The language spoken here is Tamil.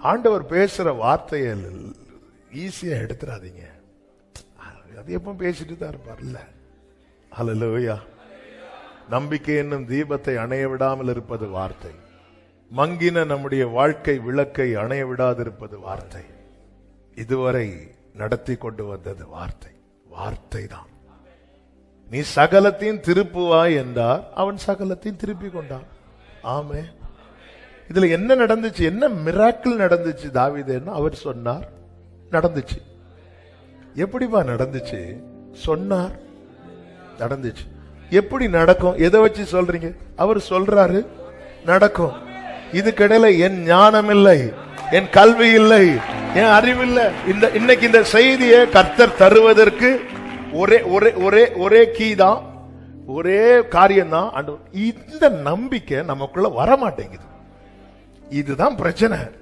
ஆண்டவர் பேசுற வார்த்தையை ஈஸியா எடுத்துறாதீங்க. அது எப்ப பேசிட்டு தான் இருப்பார்ல. ஹல்லேலூயா. நம்பிக்கை என்னும் தீபத்தை அணைய விடாமல் இருப்பது வார்த்தை. மங்கின நம்முடைய வாழ்க்கை விளக்கை அணைய விடாதிருப்பது வார்த்தை. இதுவரை நடத்தி கொண்டு வந்தது வார்த்தை. வார்த்தை தான். நீ சகலத்தையும் திருப்புவாய் என்றார், அவன் சகலத்தையும் திருப்பி கொண்டான். ஆமே. இதுல என்ன நடந்துச்சு? என்ன மிராக்கிள் நடந்துச்சு தாவீதுன்னா, அவர் சொன்னார், நடந்துச்சு. எப்படிப்பா நடந்துச்சு? சொன்னார், நடந்துச்சு. எப்படி நடக்கும்? எதை வச்சு சொல்றீங்க? அவர் சொல்றாரு, நடக்கும். இதுக்கிடையில என் ஞானம் இல்லை, என் கல்வி இல்லை, என் அறிவில்லை. இன்னைக்கு இந்த செய்தியை கர்த்தர் தருவதற்கு ஒரே ஒரே ஒரே ஒரே கீ தான், ஒரே காரியம் தான். இந்த நம்பிக்கை நமக்குள்ள வரமாட்டேங்குது. இதுதான் பிரச்சனை.